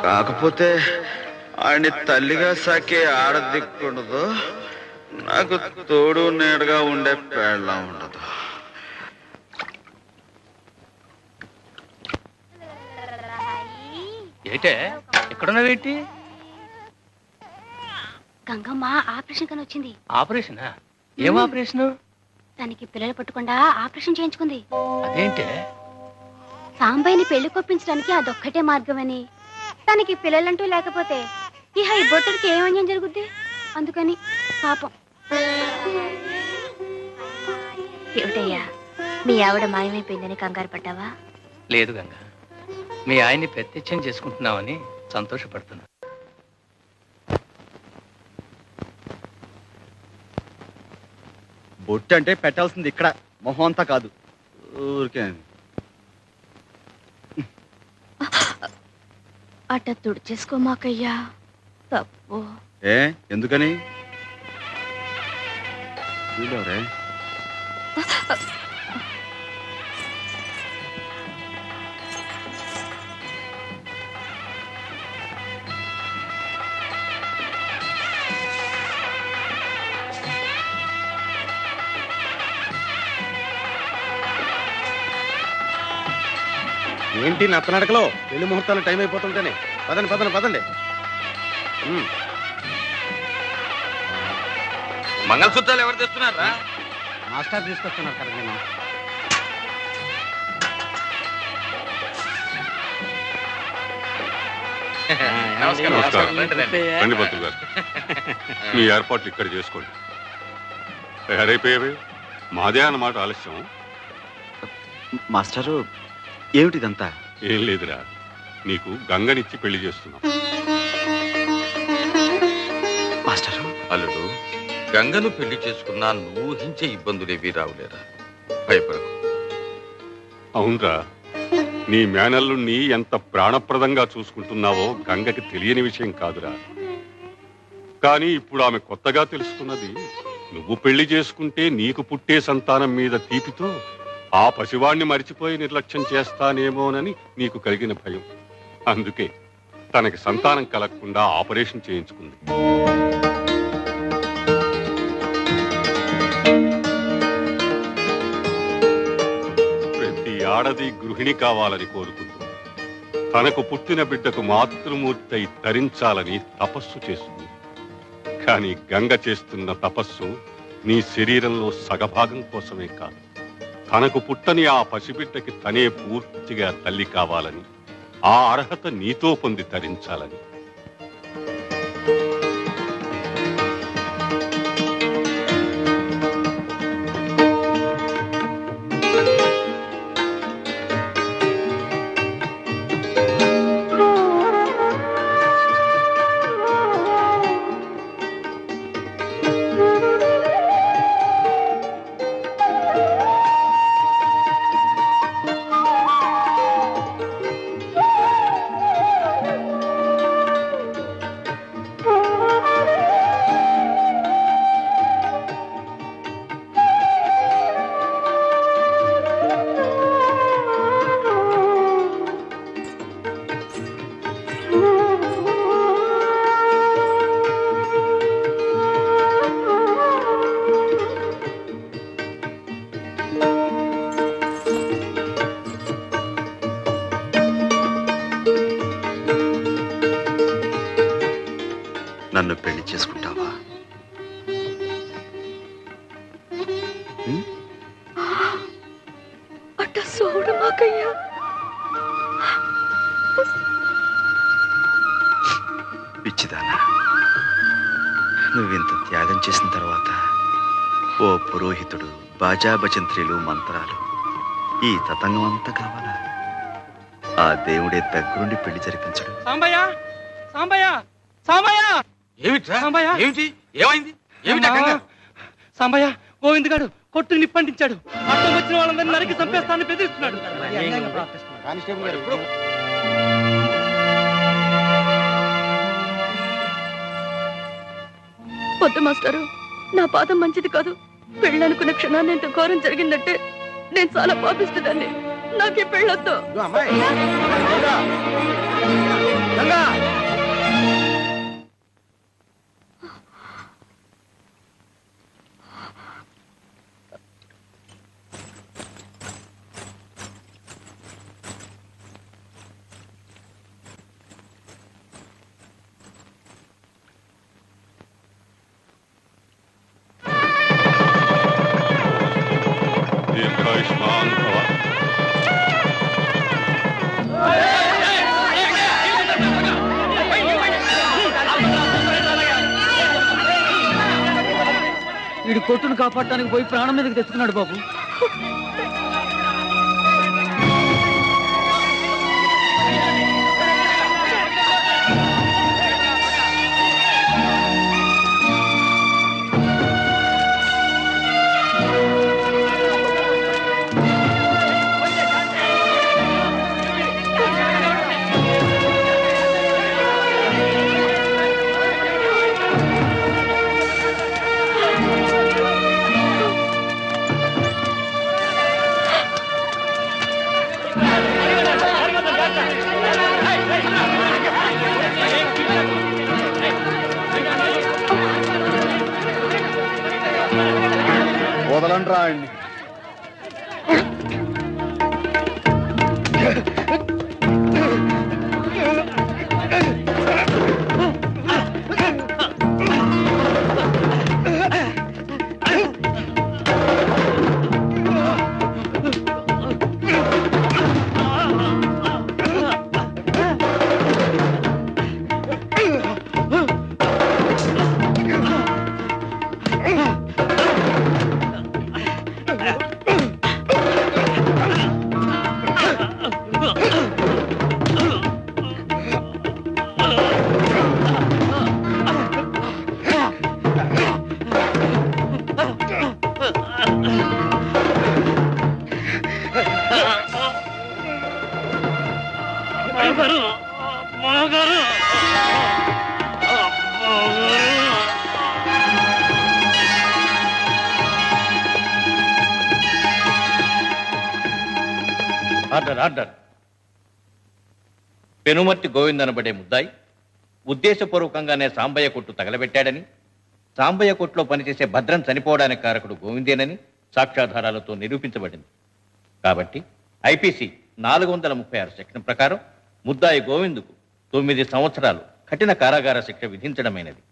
కాకపోతే ఆయన్ని తల్లిగా సాకే ఆడదిక్కుండదు, నాకు తోడు నీడగా ఉండే పేళ్ళ ఉండదు. ఏటే ఎక్కడున్నావేంటి? గంగమ్మ ఆపరేషన్ కని వచ్చింది. ఆపరేషనా? ఏం ఆపరేషన్? తనకి పిల్లలు పుట్టకుండా ఆపరేషన్ చేయించుకుంది. అదేంటే? సాంబయ్యని పెళ్లి కొప్పించడానికి అదొక్కటే మార్గమని, తనకి పిల్లలంటూ లేకపోతే ఇహ ఈ బొట్టడికి ఏమన్యం జరుగుద్ది, అందుకని పాపం. ఏమిటయ్యా, మీ ఆవిడ మాయమైపోయిందని కంగారు పడ్డావా? లేదు గంగ, మీ ఆయన్ని ప్రత్యక్షం చేసుకుంటున్నామని సంతోషపడుతున్నా. బొట్టు అంటే పెట్టాల్సింది ఇక్కడ, మొహం అంతా కాదు. ఊరికే అట్ట తుడిచేసుకోమాకయ్యా, తప్పు. ఏ ఎందుకని? వీళ్ళెవరే? ఏంటి నత్తనడకలో పెళ్లి ముహూర్తాలు టైం అయిపోతుంటేనే? పదండి పదండి పదండి. మంగళసూత్రాలు ఎవరు తెస్తున్నారా? మాస్టర్ తీసుకొస్తున్నారు కదా. నేను రండి పంతులు గారు, మీ ఏర్పాట్లు ఇక్కడ చేసుకోండి. తయారైపోయావే, మాదే అన్నమాట ఆలస్యం. మాస్టరు, ఏమిటిదంతా? ఏం లేదురా, నీకు గంగనిచ్చి పెళ్లి చేస్తున్నాం. మాస్టరు, అల్లుడు, గంగను పెళ్లి చేసుకున్నా నువ్వు ఊహించే ఇబ్బందులేవి రావులేరా, భయపడకు. అవునరా, నీ మేనల్లుణ్ణి ఎంత ప్రాణప్రదంగా చూసుకుంటున్నావో గంగకి తెలియని విషయం కాదురా. కానీ ఇప్పుడు ఆమె కొత్తగా తెలుసుకున్నది, నువ్వు పెళ్లి చేసుకుంటే నీకు పుట్టే సంతానం మీద తీపితో ఆ పసివాణ్ణి మరిచిపోయి నిర్లక్ష్యం చేస్తానేమోనని నీకు కలిగిన భయం. అందుకే తనకి సంతానం కలగకుండా ఆపరేషన్ చేయించుకుంది. ప్రతి ఆడది గృహిణి కావాలని కోరుకుంటుంది. తనకు పుట్టిన బిడ్డకు మాతృమూర్తి అయి తరించాలని తపస్సు చేస్తుంది. కానీ గంగ చేస్తున్న తపస్సు నీ శరీరంలో సగభాగం కోసమే కాదు, తనకు పుట్టని ఆ పసిబిడ్డకి తనే పూర్తిగా తల్లి కావాలని, ఆ అర్హత నీతో పొంది తరించాలని. నన్ను పెళ్లి చేసుకుంటావా? అట్ట సోడు మాకయ్యా. పిచ్చిదానా, నువ్వింత త్యాగం చేసిన తర్వాత ఓ పురోహితుడు, బాజా భజంత్రీలు, మంత్రాలు, ఈ తతంగం అంతా కావాలా? ఆ దేవుడే దగ్గరుండి పెళ్లి జరిపించడు. సాంబయ్య, సాంబయ్య, సాంబయ్య! ఏమిట్రా? సాంబయ్య! ఏమిటి? ఏమైంది? సాంబయ్య, గోవింద్ గారు కొట్టుకు నిప్పంటించాడు. అర్థం వచ్చిన వాళ్ళందరినీ నరికి చంపేస్తానని బెదిరిస్తున్నాడు. కానిస్టేబుల్ గారు, పొద్దు మాస్టారు, నా పాదం మంచిది కాదు. పెళ్ళనుకున్న క్షణాన్ని ఎంత ఘోరం జరిగిందంటే నేను చాలా పాపిస్తుందాన్ని. నాకు ఈ పెళ్ళొద్దు. ఇదిగో అమ్మాయి గంగా! గంగా! దీర్ఘాయుష్మాన్ భవ. వీడి కొట్టును కాపాడటానికి పోయి ప్రాణం మీదకి తెచ్చుకున్నాడు బాబు. వదలండి రా అండి. Order order. పెనుమర్తి గోవింద్ అనబడే ముద్దాయి ఉద్దేశపూర్వకంగానే సాంబయ్య కొట్టు తగలబెట్టాడని, సాంబయ్య కొట్టులో పనిచేసే భద్రం చనిపోవడానికి కారకుడు గోవిందేనని సాక్ష్యాధారాలతో నిరూపించబడింది. కాబట్టి ఐపీసీ 436 సెక్షన్ ప్రకారం ముద్దాయి గోవిందుకు 9 సంవత్సరాలు కఠిన కారాగార శిక్ష విధించడమైనది.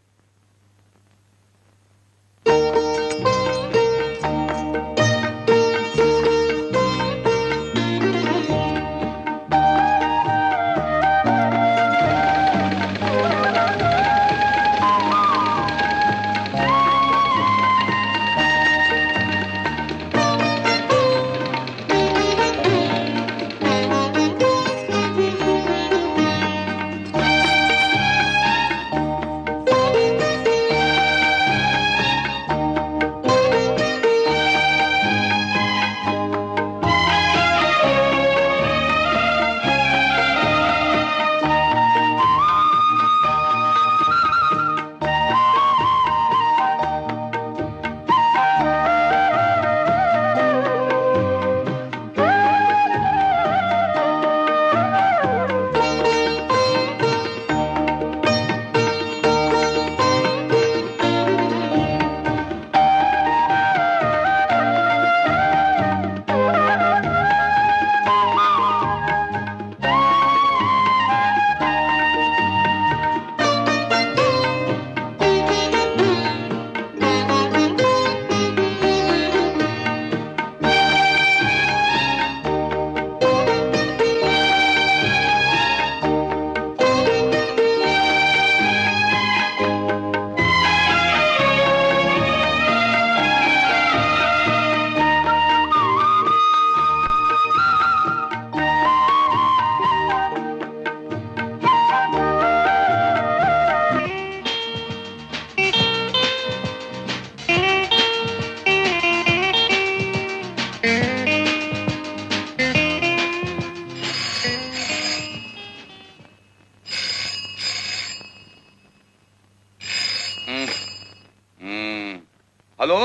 Hello,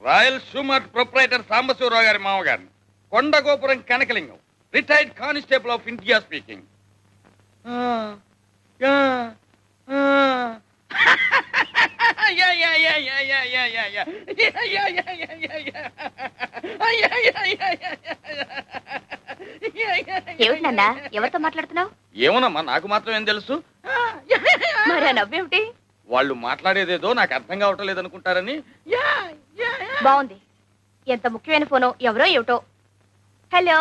Royal Shoemart proprietor Sambasivarao గారి మామగారిని. Kondagopuram Kanakalingam, retired constable of India speaking. ఏమిటి నాన్న ఎవరితో మాట్లాడుతున్నావు? ఏమోనమ్మా, నాకు మాత్రం ఏం తెలుసు. మరి ఆ నవ్వేమిటి? వాళ్ళు మాట్లాడేదేదో నాకు అర్థం కావటం లేదనుకుంటారని. బాగుంది. ఎంత ముఖ్యమైన ఫోనో, ఎవరో ఏమిటో. హలో.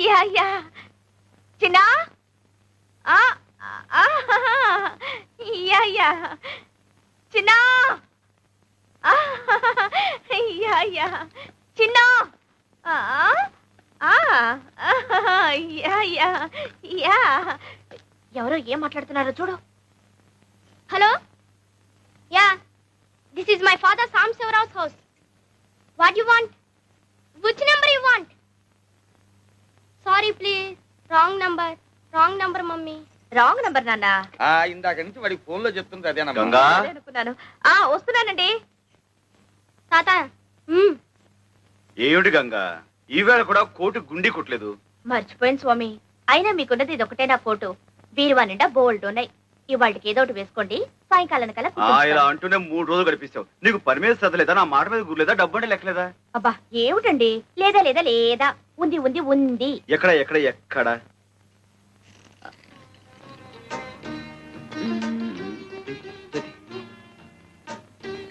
యా యా చిన్నా. యా యా చిన్నా. యా యా చిన్నా. Yeah yeah yeah. ఎవరో ఏం మాట్లాడుతున్నారో చూడు. Hello. Yeah, this is my father Sambasivarao's house. What you want? Which number you want? Sorry please, wrong number. Wrong number mummy. Wrong number నాన్న. ఇందాక నుంచి వాడి ఫోన్ లో చెప్తుంది అదేనమ్మా. గంగా, అనుకున్నాను. వస్తున్నానండి తాత. ఏమిటి గంగా, ఈవేళ కూడా కోటు గుండి కొట్టలేదు? మర్చిపోయింది స్వామి. అయినా మీకున్నది ఇది ఒకటే నా కోటు. బీరువా నిండా బోల్డ్ ఉన్నాయి. ఇవాళకి ఏదో ఒకటి వేసుకోండి, సాయంకాలం కల్లా ఇలా అంటూనే 3 రోజులు గడిపిస్తావు. నీకు పని మీద చదవలేదా? నా మాట మీద గుర్లేదా? డబ్బు అంటే లెక్కలేదా? అబ్బా ఏమిటండి, లేదా లేదా లేదా, ఉంది ఉంది ఉంది. ఎక్కడ ఎక్కడ ఎక్కడ?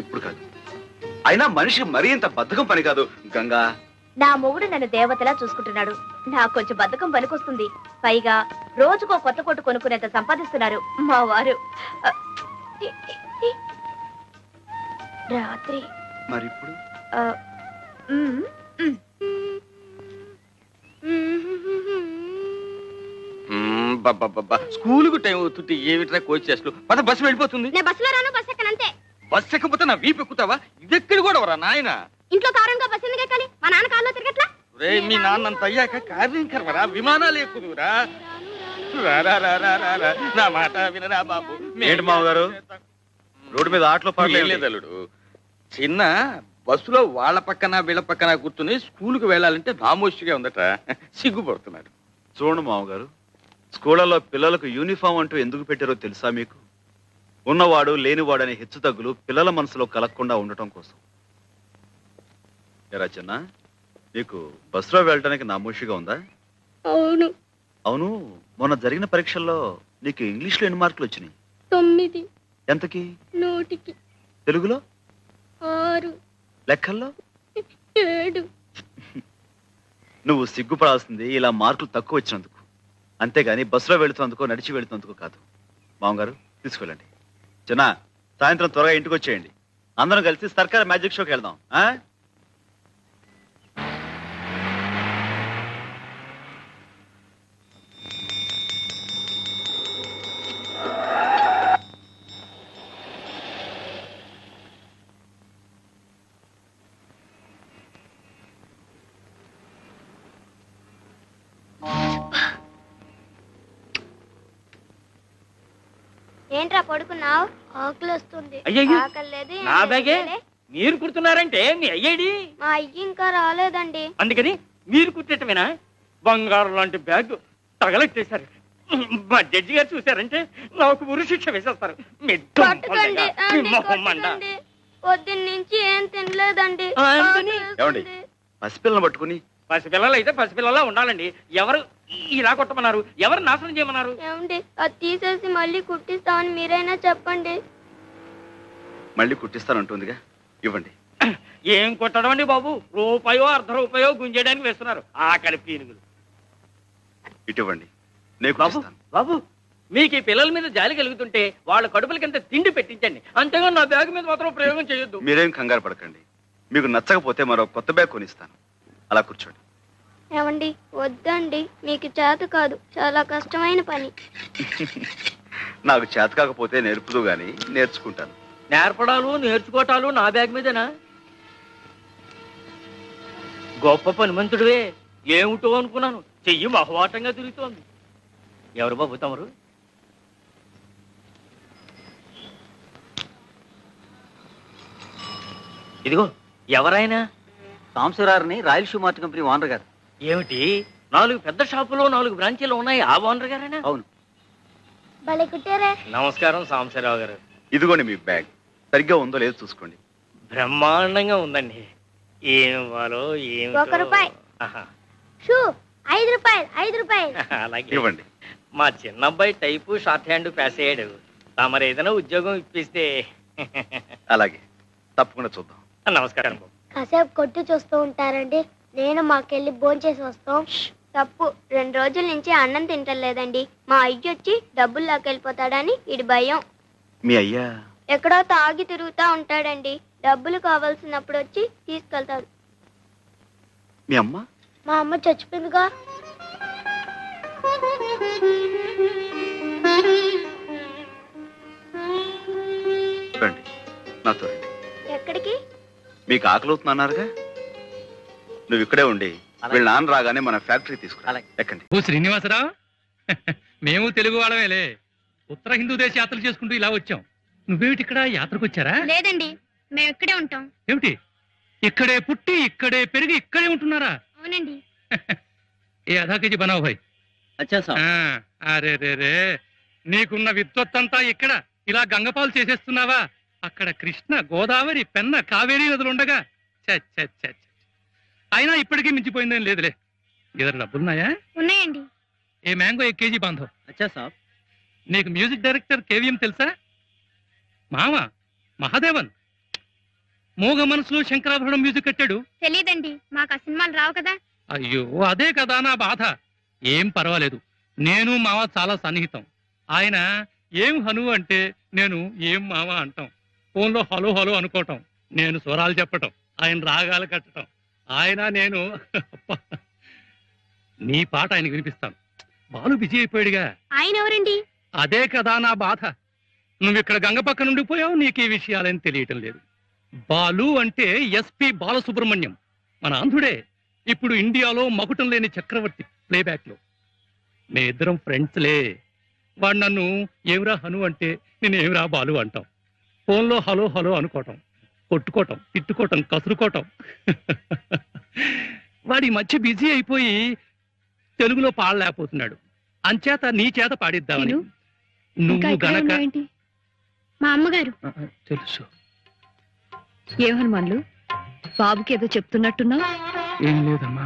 ఇప్పుడు కాదు. అయినా మనిషికి మరీ ఇంత బద్ధకం పని కాదు గంగా. నా మొగుడు నన్ను దేవతలా చూసుకుంటున్నాడు. నాకు కొంచెం బద్ధకం పనికొస్తుంది. పైగా రోజుకో కొత్త కొట్టు కొనుక్కునేంత సంపాదిస్తున్నారు మా వారు. రాత్రి మరి ఇప్పుడు స్కూలుకు టైం అవుతుంటే ఏమిట్రా కోచ్ చేస్తూ పద, బస్సు వెళ్ళిపోతుంది. నేను బస్సులో రాను, బస్ ఎక్కనంతే. బస్సు ఎక్కకపోతే నా వీపు ఎక్కుతావా? ఇదెక్కడి కూడా వరా నాయన. ఇంట్లో కారంగా బస్సు ఎందుకు ఎక్కాలి? మా నాన్న కాల్లో తిరగట్లా? రే, మీ నాన్నంత అయ్యాక కార్యం కర్మరా, విమానాలు ఎక్కుదురా. నా మాట వినరా బాబు. ఏంటి మామగారు, రోడ్డు మీద ఆటలో లేదలుడు. చిన్న బస్సులో వాళ్ళ పక్కన వీళ్ళ పక్కన కూర్చుని స్కూలుకు వెళ్ళాలంటే నామోషిగా ఉందట, సిగ్గుపడుతున్నాడు. చూడండి మామగారు, స్కూళ్ళలో పిల్లలకు యూనిఫామ్ అంటూ ఎందుకు పెట్టారో తెలుసా మీకు? ఉన్నవాడు లేనివాడు అనే హెచ్చు తగ్గులు పిల్లల మనసులో కలగకుండా ఉండటం కోసం. ఎరా చిన్న, నీకు బస్సులో వెళ్ళడానికి నామోషిగా ఉందా? అవును. అవును, మొన్న జరిగిన పరీక్షల్లో నీకు ఇంగ్లీష్లో ఎన్ని మార్కులు వచ్చినాయి? 9. ఎంతకి? 100కి. తెలుగులో? 6. లెక్కల్లో? 7. నువ్వు సిగ్గుపడాల్సింది ఇలా మార్కులు తక్కువ వచ్చినందుకు, అంతేగాని బస్సులో వెళుతున్నందుకో నడిచి వెళుతున్నందుకు కాదు. మామగారు తీసుకెళ్ళండి. చిన్న, సాయంత్రం త్వరగా ఇంటికి వచ్చేయండి. అందరం కలిసి సర్కార్ మ్యాజిక్ షోకి వెళ్దాం. ఏంట్రా పడుకున్నావు? ఆకలి వస్తుంది. అయ్యయ్యో, ఆకలి లేదు, నా బ్యాగే మీరు కుడుతున్నారంటే మీ అయ్యేడి? మా అయ్యి ఇంకా రాలేదండి. అందుకని మీరు కుట్టేటమేనా? బంగారం లాంటి బ్యాగ్ తగలెట్టేశారు. మా జడ్జి గారు చూశారంటే నాకు ఉరి శిక్ష వేసేస్తారు. పొద్దున్నుంచి ఏం తినలేదండి. ఏమండి, పసిపిల్లని పట్టుకుని? పసిపిల్లలు అయితే పసిపిల్లలా ఉండాలండి. ఎవరు ఇలా కొట్టమన్నారు? ఎవరు నాశనం చేయమన్నారు? ఏమండి, అది తీసేసి మళ్ళీ కుట్టిస్తామని మీరైనా చెప్పండి. మళ్ళీ కుట్టిస్తానంటుందిగా, ఇవ్వండి. ఏం కొట్టడం అండి బాబు, రూపాయో ₹1 గుంజేయడానికి వేస్తున్నారు. ఆకలి పీనుగులు. ఇటువంటి నేను బాబు బాబు, మీకు ఈ పిల్లల మీద జాలి కలుగుతుంటే వాళ్ళ కడుపులకింత తిండి పెట్టించండి, అంతేగాని నా బ్యాగ్ మీద మాత్రం ప్రయోగం చేయొద్దు. మీరేం కంగారు పడకండి. మీకు నచ్చకపోతే మరో కొత్త బ్యాగ్ కొనిస్తాను. అలా కూర్చోండి. ఏమండి, వద్దండి, మీకు చేత కాదు, చాలా కష్టమైన పని. నాకు చేత కాకపోతే నేర్పుదు గాని నేర్చుకుంటాను. నేర్పడాలు నేర్చుకోవటాలు నా బ్యాగ్ మీదేనా? గొప్ప పనిమంతుడివే. ఏమిటో అనుకున్నాను, చెయ్యి మహవాటంగా తిరుగుతోంది. ఎవరు బాబు తమరు? ఇదిగో ఎవరైనా సాంబశివరావుని Royal Shoe Mart company owner గారు. ఏమిటి 4 పెద్ద షాపులో 4 బ్రాంచీలు ఉన్నాయి, ఆ ఓనర్ గారేనా? అవును. భలే కుట్టారే. నమస్కారం సాంబశివరావు గారు. ఇదిగోండి మీ బ్యాగ్. సరిగ్గా ఉందో లేదో చూసుకోండి. బ్రహ్మాండంగా ఉందండి. ఏం ఇవ్వాలో ఏం 1 రూపాయి. షూ 5 రూపాయలు 5 రూపాయలు. అలాగే ఇవ్వండి. మా చిన్నబ్బాయి టైపు షార్ట్ హ్యాండ్ పాస్ అయ్యాడు. తమరు ఏదైనా ఉద్యోగం ఇప్పిస్తే. అలాగే, తప్పకుండా చూద్దాం. నమస్కారం. కాసేపు కొట్టు చూస్తూ ఉంటారండి, నేను మాకెళ్ళి భోంచేసి వస్తాం. తప్పు, 2 రోజుల నుంచి అన్నం తింటలేదండి. మా అయ్య వచ్చి డబ్బులు లాకెళ్ళిపోతాడని ఇడి భయం. మీ అయ్యా ఎక్కడో తాగి తిరుగుతా ఉంటాడండి. డబ్బులు కావాల్సినప్పుడు వచ్చి తీసుకెళ్తాడు. మీ అమ్మ? మా అమ్మ చచ్చిపోయిందిగా. రండి, నాతో రండి. ఎక్కడికి? మీకు ఆకలి అవుతుందన్నారుగా, నువ్వు ఇక్కడే ఉండి వీళ్ళ నాన్న రాగానే మన ఫ్యాక్టరీ తీసుకురా. ఎక్కండి. ఓ శ్రీనివాసరావు, మేము తెలుగు వాళ్ళమేలే. ఉత్తర హిందూ దేశ యాత్రలు చేసుకుంటూ ఇలా వచ్చాం. నువ్వేమిటి ఇక్కడ యాత్రకు వచ్చారా? లేదండి, మేము ఇక్కడే ఉంటాం. ఏమిటి, ఇక్కడే పుట్టి ఇక్కడే పెరిగి ఇక్కడే ఉంటున్నారా? అవునండి. ఏ ఆధా కేజీ బనావు భాయ్. అరే రే రే, నీకున్న విద్వత్తంతా ఇక్కడ ఇలా గంగపాలు చేసేస్తున్నావా? అక్కడ కృష్ణ, గోదావరి, పెన్న, కావేరీ నదులుండగా అయినా ఇప్పటికీ మించిపోయిందేం లేదులే. ఇద్దరు డబ్బులున్నాయా? ఉన్నాయండి. ఏ మ్యాంగో 1 కేజీ బాంధవ్. నీకు మ్యూజిక్ డైరెక్టర్ కేవీఎం తెలుసా? మామ మహాదేవన్ మూగ మనసులో శంకరాభరణం మ్యూజిక్ కట్టాడు. తెలీదండి, మాకు ఆ సినిమాలు రావు కదా. అయ్యో, అదే కదా నా బాధ. ఏం పర్వాలేదు, నేను మామ చాలా సన్నిహితం. ఆయన ఏం హను అంటే నేను ఏం మామ అంటాం. ఫోన్లో హలో హలో అనుకోవటం, నేను స్వరాలు చెప్పటం, ఆయన రాగాలు కట్టడం. ఆయన నేను నీ పాట ఆయన వినిపిస్తాను. బాలు బిజీ అయిపోయాడుగా. ఆయన ఎవరండి? అదే కదా నా బాధ. నువ్వు ఇక్కడ గంగ పక్క నుండి పోయావు, నీకు ఈ విషయాలని తెలియటం లేదు. బాలు అంటే ఎస్పి బాలసుబ్రహ్మణ్యం, మన ఆంధ్రుడే. ఇప్పుడు ఇండియాలో మకుటం లేని చక్రవర్తి ప్లేబ్యాక్ లో. మే ఇద్దరం ఫ్రెండ్స్లే. వాడు నన్ను ఏమిరా హను అంటే నేను ఏమిరా బాలు అంటాం. ఫోన్లో హలో హలో అనుకోవటం, కొట్టుకోవటం, తిట్టుకోవటం, కసురుకోవటం. వాడి మధ్య బిజీ అయిపోయి తెలుగులో పాడలేకపోతున్నాడు. అంచేత నీ చేత పాడిద్దామని. నువ్వు గనక. మా అమ్మగారు. తెలుసు. ఏం హనుమాన్లు, బాబుకి ఏదో చెప్తున్నట్టున్నా? ఏం లేదమ్మా.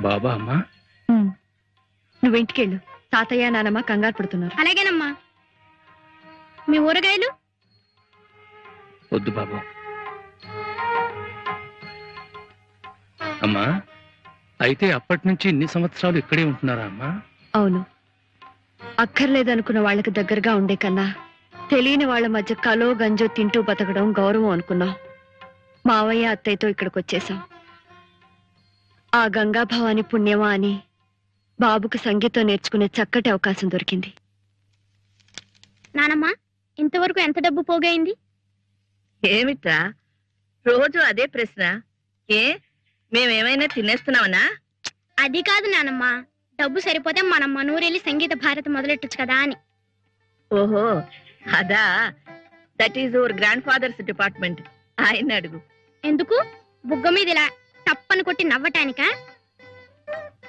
బాబా అమ్మా, నువ్వింటికెళ్ళు. తాతయ్య నానమ్మ కంగారు పడుతున్నారు. అలాగేనమ్మా. మీ ఊరగాయలు? వద్దు బాబు. అమ్మా, అయితే అప్పటి నుంచి ఇన్ని సంవత్సరాలు ఇక్కడే ఉంటున్నారా అమ్మా? అవును. అక్కర్లేదనుకున్న వాళ్ళకి దగ్గరగా ఉండే కన్నా తెలియని వాళ్ళ మధ్య కలో గంజో తింటూ బతకడం గౌరవం అనుకున్నాం. మావయ్య అత్తయ్యతో ఇక్కడికి వచ్చేసాం. ఆ గంగాభవాని పుణ్యమా అని బాబుకు సంగీతం నేర్చుకునే చక్కటి అవకాశం దొరికింది. నానమ్మా, ఇంతవరకు ఎంత డబ్బు పోగైంది? ఏమిట్రా రోజు అదే ప్రశ్న? ఏ మేమేమైనా తినేస్తున్నామనా? అది కాదు నానమ్మా, డబ్బు సరిపోతే మనం మనూరెళ్ళి సంగీత భారతి మొదలెట్టచ్చు కదా అని. ఓహో అదా. That is your grandfather's department. ఆయన అడుగు. ఎందుకు? బుగ్గ మీద ఇలా తప్పని కొట్టి నవ్వటానికా?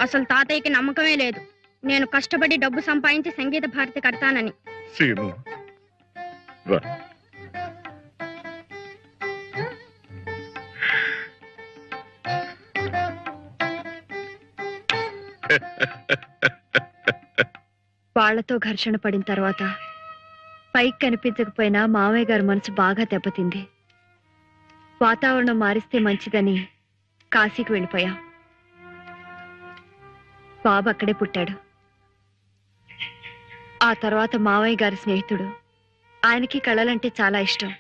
అసలు తాతయ్యకి నమ్మకమే లేదు నేను కష్టపడి డబ్బు సంపాదించి సంగీత భారతి కడతానని. వాళ్లతో ఘర్షణ పడిన తర్వాత పైకి కనిపించకపోయినా మామయ్య గారి మనసు బాగా దెబ్బతింది. వాతావరణం మారిస్తే మంచిదని కాశీకి వెళ్ళిపోయాం. బాబు అక్కడే పుట్టాడు. ఆ తర్వాత మావయ్య గారి స్నేహితుడు, ఆయనకి కళలంటే చాలా ఇష్టం,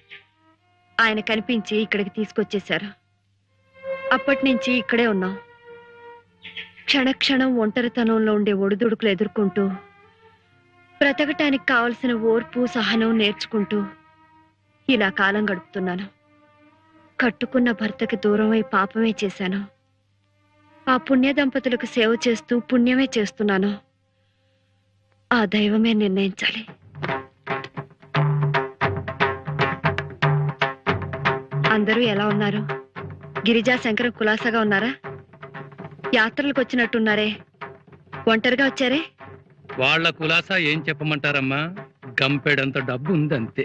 ఆయన కనిపించి ఇక్కడికి తీసుకొచ్చేశారు. అప్పటి నుంచి ఇక్కడే ఉన్నాం. క్షణక్షణం ఒంటరితనంలో ఉండే ఒడిదుడుకులు ఎదుర్కొంటూ బ్రతకటానికి కావలసిన ఓర్పు సహనం నేర్చుకుంటూ ఇలా కాలం గడుపుతున్నాను. కట్టుకున్న భర్తకి దూరమై పాపమే చేశాను. ఆ పుణ్య దంపతులకు సేవ చేస్తూ పుణ్యమే చేస్తున్నాను. ఆ దైవమే నిర్ణయించాలి. అందరూ ఎలా ఉన్నారు? గిరిజా శంకరం కులాసాగా ఉన్నారా? యాత్రలకు వచ్చినట్టున్నారే, ఒంటరిగా వచ్చారే? వాళ్ళ కులాసా ఏం చెప్పమంటారమ్మా, గంపెడంత డబ్బు ఉంది అంతే.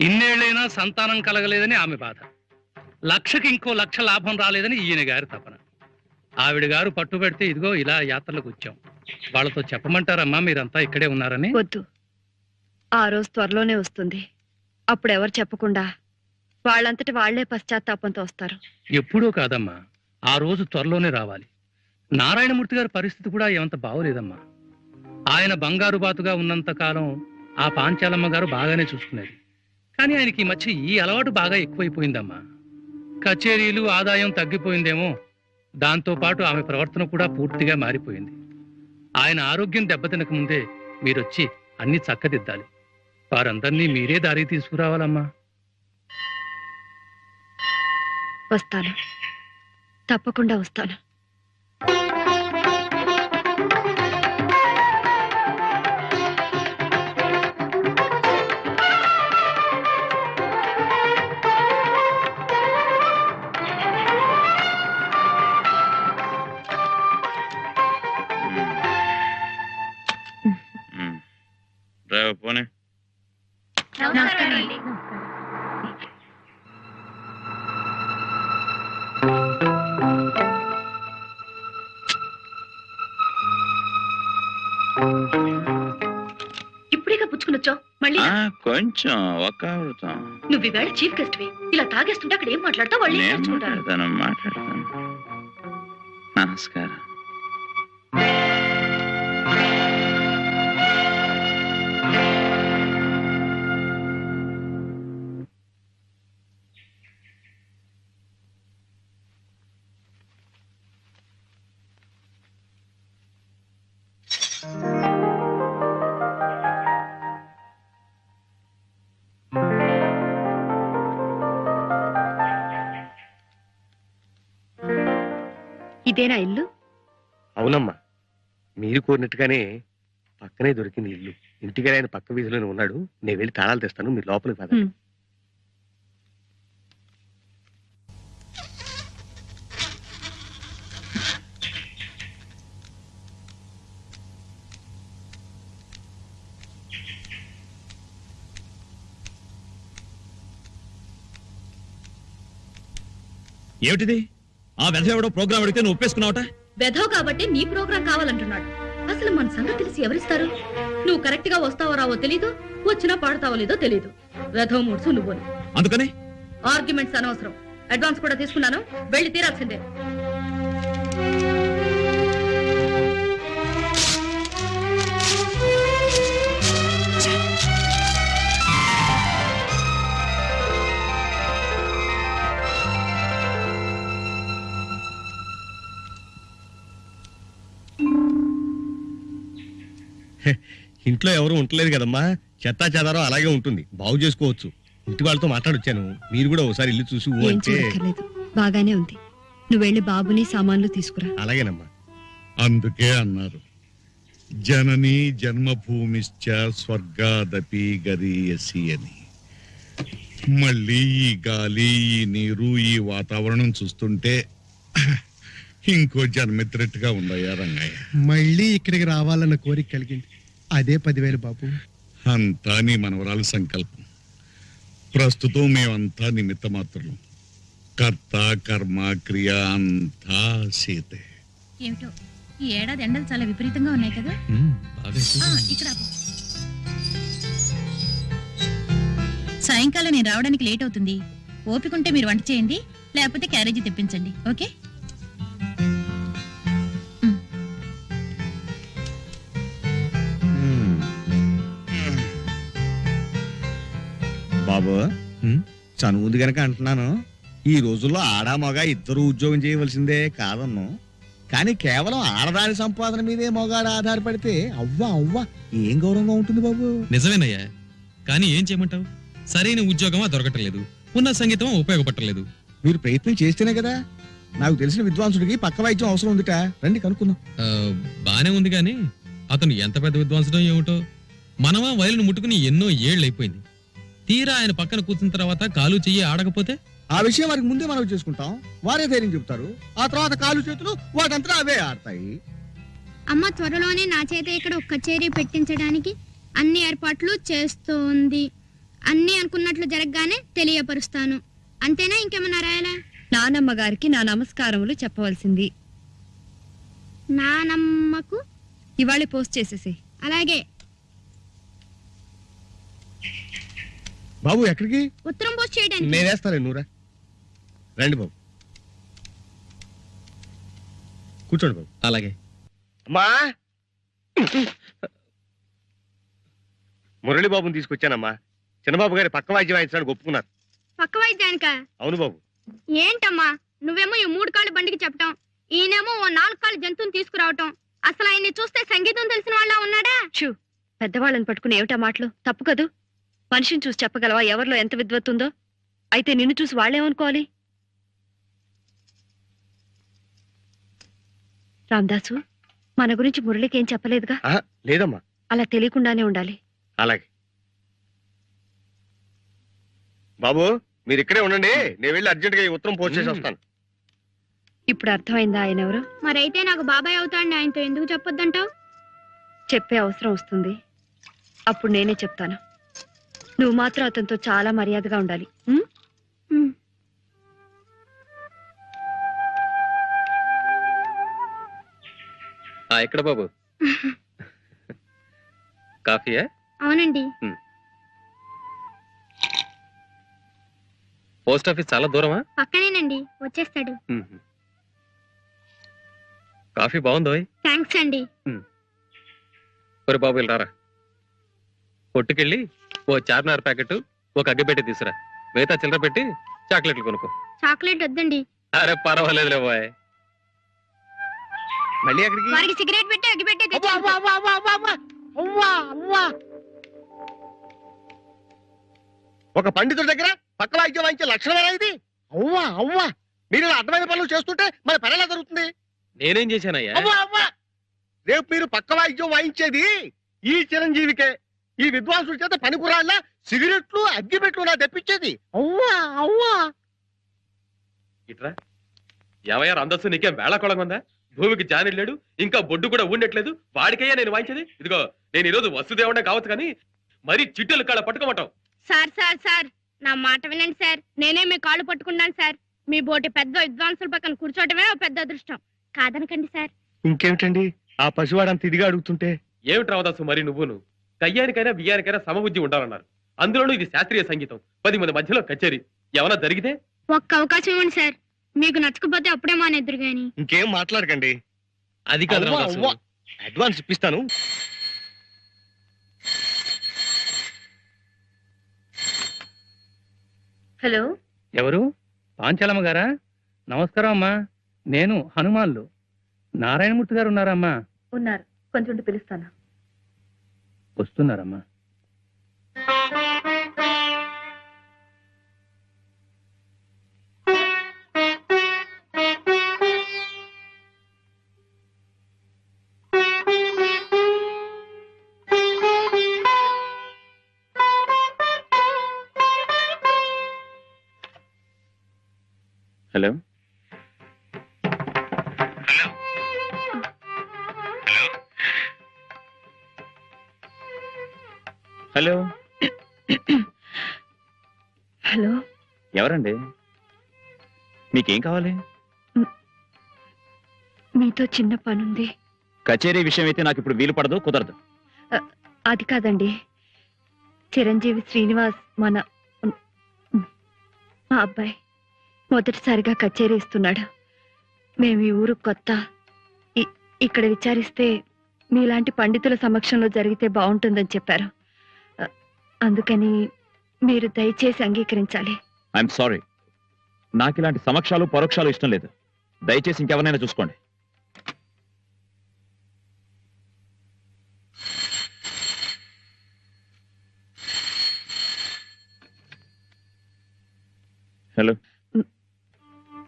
ఇన్నేళ్లైనా సంతానం కలగలేదని ఆమె బాధ, లక్షకి ఇంకో లక్ష లాభం రాలేదని ఈయన గారి తపన. ఆవిడ గారు పట్టుబెడితే ఇదిగో ఇలా యాత్రలకు వచ్చాం. వాళ్ళతో చెప్పమంటారమ్మా మీరంతా ఇక్కడే ఉన్నారని? వద్దు, ఆ రోజు త్వరలోనే వస్తుంది. అప్పుడు ఎవరు చెప్పకుండా వాళ్ళంతటి వాళ్లే పశ్చాత్తాపంతో వస్తారు. ఎప్పుడూ కాదమ్మా, ఆ రోజు త్వరలోనే రావాలి. నారాయణమూర్తి గారి పరిస్థితి కూడా ఏమంత బాగోలేదమ్మా. ఆయన బంగారు బాతుగా ఉన్నంత కాలం ఆ పాంచాలమ్మ గారు బాగానే చూసుకునేది. కానీ ఆయనకి ఈ మధ్య ఈ అలవాటు బాగా ఎక్కువైపోయిందమ్మా. కచేరీలు, ఆదాయం తగ్గిపోయిందేమో, దాంతో పాటు ఆమె ప్రవర్తన కూడా పూర్తిగా మారిపోయింది. ఆయన ఆరోగ్యం దెబ్బతినక ముందే మీరొచ్చి అన్ని చక్కదిద్దాలి. వారందరినీ మీరే దారికి తీసుకురావాలమ్మా. వస్తాను, తప్పకుండా వస్తాను. పోనీ ఇప్పుడేగా పుచ్చుకునొచ్చావు మళ్ళీ? కొంచెం ఒక్క నువ్వు ఈవేళ చీఫ్ గెస్ట్ వి, ఇలా తాగేస్తుంటే అక్కడ ఏం మాట్లాడతావు? వాళ్ళు ఏం నేర్చుకుంటారు? మాట్లాడతాను. నమస్కారం. ఇదేనా ఇల్లు? అవునమ్మా, మీరు కోరినట్టుగానే పక్కనే దొరికింది ఇల్లు. ఇంటికి ఆయన పక్క వీధిలోనే ఉన్నాడు. నేను వెళ్ళి తాళాలు తెస్తాను, మీరు లోపలికి పదండి. ఏమిటిది? ఆ వెధవెవడో ప్రోగ్రామ్ అడిగితే నువ్వు ఒప్పేసుకున్నావట? వెధవ్ కాబట్టి నీ ప్రోగ్రాం కావాలంటున్నాడు. అసలు మన సంగతి తెలిసి ఎవరిస్తారు? నువ్వు కరెక్ట్ గా వస్తావో రావో తెలీదు, వచ్చినా పాడతావో లేదో తెలీదు. వెధవ్ మూడ్సు నువ్వు. అందుకని ఆర్గ్యుమెంట్స్ అనవసరం. అడ్వాన్స్ కూడా తీసుకున్నాను, వెళ్ళి తీరాల్సిందే. ఇంట్లో ఎవరు ఉండలేదు కదమ్మా, చెత్తా చెదారం అలాగే ఉంటుంది, బాగు చేసుకోవచ్చు. ఇంటి వాళ్ళతో మాట్లాడొచ్చాను, మీరు కూడా ఒకసారి ఇల్లు చూసి ఊ ఏం అంటే. చూడక్కర్లేదు, బాగానే ఉంది. నువ్వు వెళ్ళి బాబుని సామాన్లు తీసుకురా. అలాగేనమ్మా. అందుకే అన్నారు, జనని జన్మభూమిశ్చ స్వర్గాదపి గరీయసి అని. మళ్ళీ ఈ గాలి, ఈ నీరు, ఈ వాతావరణం చూస్తుంటే ఇంకో జన్మెత్తినట్టుగా ఉందయ్యా రంగయ్య. మళ్ళీ ఇక్కడికి రావాలన్న కోరిక కలిగింది, అదే 10,000 బాబు. అంతా నీ మనవరాలు సంకల్పం. ప్రస్తుతం మేమంతా నిమిత్త మాత్రం. కర్త కర్మ క్రియ అంతా సీతే. ఏమిటో ఈ ఏడాది ఎండలు చాలా విపరీతంగా ఉన్నాయి కదా. ఇక్కడ సాయంకాలం నేను రావడానికి లేట్ అవుతుంది. ఓపికంటే మీరు వంట చేయండి, లేకపోతే క్యారేజీ తెప్పించండి. ఓకే? బాబు, చనువుంది గనక అంటున్నాను, ఈ రోజుల్లో ఆడా మగ ఇద్దరు ఉద్యోగం చేయవలసిందే కాదన్ను. కానీ కేవలం ఆడదాని సంపాదన మీదే మొగాడు ఆధారపడితే అవ్వా అవ్వా ఏం గౌరవంగా ఉంటుంది బాబు. నిజమేనయ్యా, కానీ ఏం చేయమంటావు? సరైన ఉద్యోగమా దొరకటలేదు, ఉన్న సంగీతం ఉపయోగపట్టలేదు. మీరు ప్రయత్నం చేస్తేనే కదా. నాకు తెలిసిన విద్వాంసుడికి పక్క వైద్యం అవసరం ఉందిట, రండి కనుక్కుందాం. బానే ఉంది గాని అతను ఎంత పెద్ద విద్వాంసుడో ఏమిటో. మనమా వైలును ముట్టుకుని ఎన్నో ఏళ్ళు అయిపోయింది. తీరా ఆయన పక్కన కూర్చున్న తర్వాత కాలు చెయ్యి ఆడకపోతే ఆ విషయం వారికి ముందే మనం చేసుకుంటాం, వారే ధైర్యం చెప్తారు. ఆ తర్వాత కాలు చేతులు వాటంతా అవే ఆడతాయి. అమ్మ త్వరలోనే నా చేత ఇక్కడ ఒక కచేరీ పెట్టించడానికి అన్ని ఏర్పాట్లు చేస్తోంది. అన్ని అనుకున్నట్లు జరగగానే తెలియపరుస్తాను. అంతేనా, ఇంకేమన్నా రాయాలా? నానమ్మ గారికి నా నమస్కారములు చెప్పవలసింది. నానమ్మకు ఇవాళ పోస్ట్ చేసేసి. అలాగే. బాబు ఎక్కడికి? ఉత్తరం పోస్ట్ చేయడానికి. నేను వేస్తాను, నువ్వురా. రండి బాబు, కూర్చోండి బాబు. అలాగే. అమ్మా, మురళీబాబుని తీసుకొచ్చానమ్మా. చిన్నబాబు గారి పక్క వాయిద్యం వాయించడానికి ఒప్పుకున్నారు. పక్క వాయిద్యానిక? అవును బాబు. ఏంటమ్మా నువ్వేమో ఈ 3 కాళ్ళ బండికి చెప్పటం, ఈయనేమో ఓ 4 కాళ్ళ జంతువుని తీసుకురావటం. అసలు ఆయన్ని చూస్తే సంగీతం తెలిసిన వాళ్ళ ఉన్నాడా? చూ, పెద్దవాళ్ళని పట్టుకుని ఏమిటా మాటలు? తప్పు కదూ. మనిషిని చూసి చెప్పగలవా ఎవరిలో ఎంత విద్వత్తుందో? అయితే నిన్ను చూసి వాళ్ళేమనుకోవాలి? రామదాసు, మన గురించి మురళికి ఏం చెప్పలేదుగా? లేదమ్మా. అలా తెలియకుండానే ఉండాలి. అలాగే బాబు, మీరు ఇక్కడే ఉండండి. నేను వెళ్ళి అర్జెంట్ గా ఈ ఉత్తరం పోస్ట్ చేసి వస్తాను. ఇప్పుడు అర్థమైందా ఆయన ఎవరు? మరైతే నాకు బాబాయ్ అవుతాడని ఆయనతో ఎందుకు చెప్పొద్దంటావు? చెప్పే అవసరం వస్తుంది, అప్పుడు నేనే చెప్తాను. నువ్వు మాత్రం అతనితో చాలా మర్యాదగా ఉండాలి. ఎక్కడ బాబు? కాఫీయా? అవునండి. పోస్ట్ ఆఫీస్ చాలా దూరమా? పక్కనేనండి, వచ్చేస్తాడు. కాఫీ బాగుందో? థ్యాంక్స్ అండి. ఒరే బాబు, వెళ్ళరారా. కొట్టుకెళ్ళి ఓ చార్మినార్ ప్యాకెట్, ఒక అగ్గిపెట్టి తీసురా. మిగతా చిల్లర పెట్టి చాక్లెట్లు కొనుక్కో. చాక్లెట్ వద్దండి. అరే పర్వాలేదులే బాయ్. మళ్ళీ ఎక్కడికి? వారికి సిగరెట్ పెట్టి అగ్గి పెట్టి ఒక పండితుడి దగ్గర పక్క వాయిద్యం వాయించే లక్షణమేనా ఇది? అవ్వా అవ్వా, మీరు ఇలా అర్థమైన పనులు చేస్తుంటే మన పని ఎలా జరుగుతుంది? నేనేం చేశానయ్యా? అవ్వా అవ్వా, రేపు మీరు పక్క వాయిద్యం వాయించేది ఈ చిరంజీవికే. ఈ విద్వాంసుల చేత పనికురాళ్ళ సిగరెట్లు అగ్గిపెట్లు నా తెప్పించేది. అవ్వా అవ్వా. ఇట్రా ఏమయ్యా రామదాసు, నీకేం వేళాకోళంగా? భూమికి జానిళ్ళాడు, ఇంకా బొడ్డు కూడా ఉండట్లేదు. వాడికయ్యా నేను వాయించేది. ఇదిగో, నేను ఈరోజు వసుదేవుడే కావచ్చు కానీ మరీ చిట్టెలు కాళ్ళ పట్టుకోమంటావు. సార్ సార్ సార్, నా మాట వినండి సార్. నేనే మీ కాళ్ళు పట్టుకున్నాను సార్. మీ బోటి పెద్ద విద్వాంసుల పక్కన కూర్చోవటమే పెద్ద అదృష్టం. కాదనకండి సార్. ఇంకేమిటండి ఆ పసివాడంత ఇదిగా అడుగుతుంటే? ఏమిటి రామదాసు మరి నువ్వును? కయ్యానికైనా బియ్యానికైనా సమబుద్ధి ఉండాలన్నారు. అందులోనూ ఇది శాస్త్రీయ సంగీతం, 10 మంది మధ్యలో కచేరీ. ఏమన్నా జరిగితే? ఒక్క అవకాశం ఇవ్వండి సార్. మీకు నచ్చకపోతే అప్పుడే మానేద్దరు గాని. ఇంకేం మాట్లాడకండి. అది కాదు రామదాసు. అడ్వాన్స్ ఇప్పిస్తాను. హలో, ఎవరు? పాంచాలమ్మ గారా? నమస్కారం అమ్మా. నేను హనుమాన్లు. నారాయణమూర్తి గారు ఉన్నారా అమ్మా? ఉన్నారు, కొంచెం పిలుస్తాను. వస్తున్నారమ్మా. హలో హలో హలో, ఎవరండి? మీకేం కావాలి? మీతో చిన్న పనుంది. కచేరీ విషయం అయితే నాకు ఇప్పుడు వీలు పడదు, కుదరదు. అది కాదండి, చిరంజీవి శ్రీనివాస్ మా అబ్బాయి మొదటిసారిగా కచేరీ ఇస్తున్నాడు. మేము ఈ ఊరు కొత్త. ఇక్కడ విచారిస్తే మీలాంటి పండితుల సమక్షంలో జరిగితే బాగుంటుందని చెప్పారు. అందుకని మీరు దయచేసి అంగీకరించాలి. ఐఎమ్ సారీ, నాకు ఇలాంటి సమక్షాలు పరోక్షాలు ఇష్టం లేదు. దయచేసి ఇంకెవరినైనా చూసుకోండి. హలో,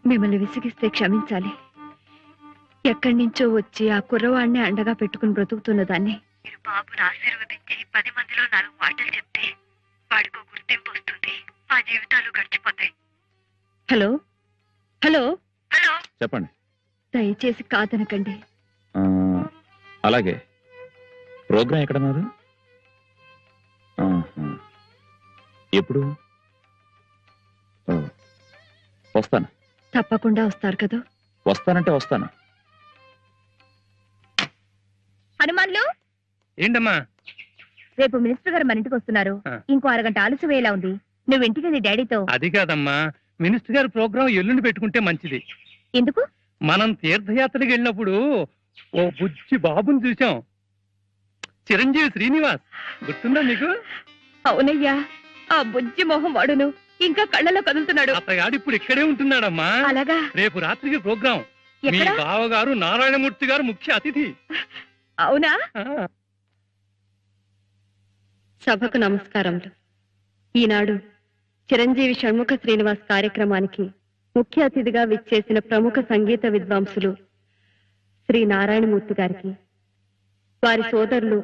మిమ్మల్ని విసిగిస్తే క్షమించాలి. ఎక్కడి నుంచో వచ్చి ఆ కుర్రవాడిని అండగా పెట్టుకుని బ్రతుకుతున్న దాన్ని మీరు బాబును ఆశీర్వదించి 10 మందిలో 4 మాటలు చెప్తే వాడికో గుర్తింపు వస్తుంది. మా జీవితాలు గడిచిపోతాయి. హలో హలో చెప్పండి. దయచేసి కాదనకండి. అలాగే ప్రోగ్రాం ఎక్కడ మాది? ఎప్పుడు? వస్తాను. తప్పకుండా వస్తారు కదా? వస్తానంటే వస్తాను. హనుమాన్లు ఏంటమ్మా? రేపు మినిస్టర్ గారు మన ఇంటికి వస్తున్నారు. ఇంకో అరగంట ఆలస్యం వేలా ఉంది. నువ్వు ఇంటికి వెళ్ళి డాడీతో. అది కాదమ్మా, మినిస్టర్ గారి ప్రోగ్రాం ఎల్లుండి పెట్టుకుంటే మంచిది. ఎందుకు? మనం తీర్థయాత్రకి వెళ్ళినప్పుడు ఓ బుజ్జి బాబుని చూసాం, చిరంజీవి శ్రీనివాస్. గుర్తుందా నీకు? అవునయ్యా, ఆ బుజ్జి మొహం వాడును ఇంకా కళ్ళలో కదులుతున్నాడు. అతగాడు ఇప్పుడు ఇక్కడే ఉంటున్నాడమ్మా. అలాగా? రేపు రాత్రికి ప్రోగ్రాం. మీ బావగారు నారాయణమూర్తి గారు ముఖ్య అతిథి. అవునా? సభకు నమస్కారములు. ఈనాడు చిరంజీవి షణ్ముఖ శ్రీనివాస్ కార్యక్రమానికి ముఖ్య అతిథిగా విచ్చేసిన ప్రముఖ సంగీత విద్వాంసులు శ్రీ నారాయణమూర్తి గారికి, వారి సోదరులు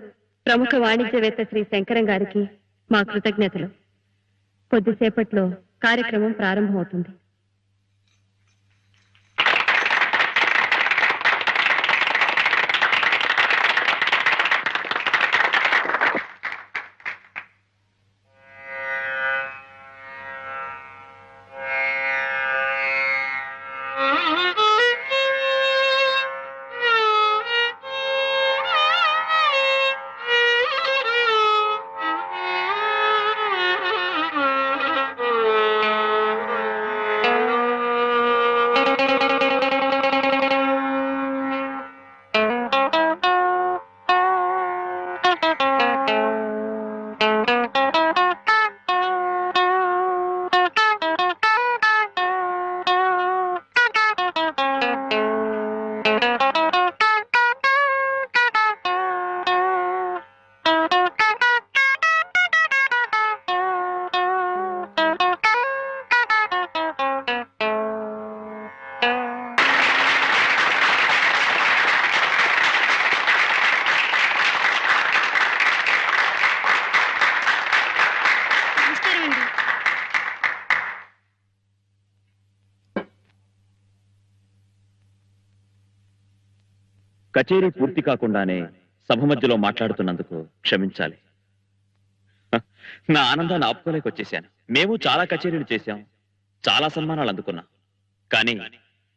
ప్రముఖ వాణిజ్యవేత్త శ్రీ శంకరం గారికి మా కృతజ్ఞతలు. కొద్దిసేపట్లో కార్యక్రమం ప్రారంభమవుతుంది. కచేరీ పూర్తి కాకుండానే సభ మధ్యలో మాట్లాడుతున్నందుకు క్షమించాలి. నా ఆనందాన్ని ఆపుకోలేకొచ్చేశాను. మేము చాలా కచేరీలు చేశాం, చాలా సన్మానాలు అందుకున్నాం. కానీ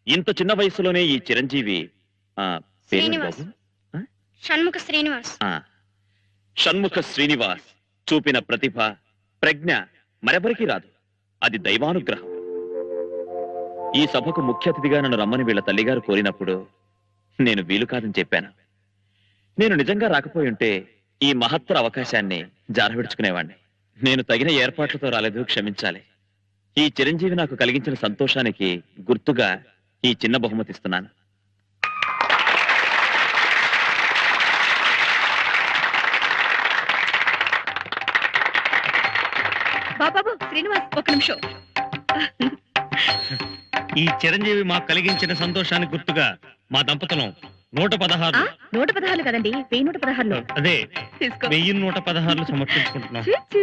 ఇంత చిన్న వయసులోనే ఈ చిరంజీవి షణ్ముఖ శ్రీనివాస్ షణ్ముఖ శ్రీనివాస్ చూపిన ప్రతిభ, ప్రజ్ఞ మరెవరికీ రాదు. అది దైవానుగ్రహం. ఈ సభకు ముఖ్య అతిథిగా నన్ను రమ్మని వీళ్ళ తల్లిగారు కోరినప్పుడు నేను వీలు కాదని చెప్పాను. నేను నిజంగా రాకపోయి ఉంటే ఈ మహత్తర అవకాశాన్ని జారవిడుచుకునేవాణ్ణి. నేను తగిన ఏర్పాట్లతో రాలేదు, క్షమించాలి. ఈ చిరంజీవి నాకు కలిగించిన సంతోషానికి గుర్తుగా ఈ చిన్న బహుమతి ఇస్తున్నాను. బాబు శ్రీనివాస్, ఒక నిమిషం. ఈ చిరంజీవి మాకు కలిగించిన సంతోషానికి గుర్తుగా మా దంపతులం 116 116 కదండి, 1116. అదే తీసుకో. 1116 సమర్పించుకుంటున్నాం. చీ, చీ.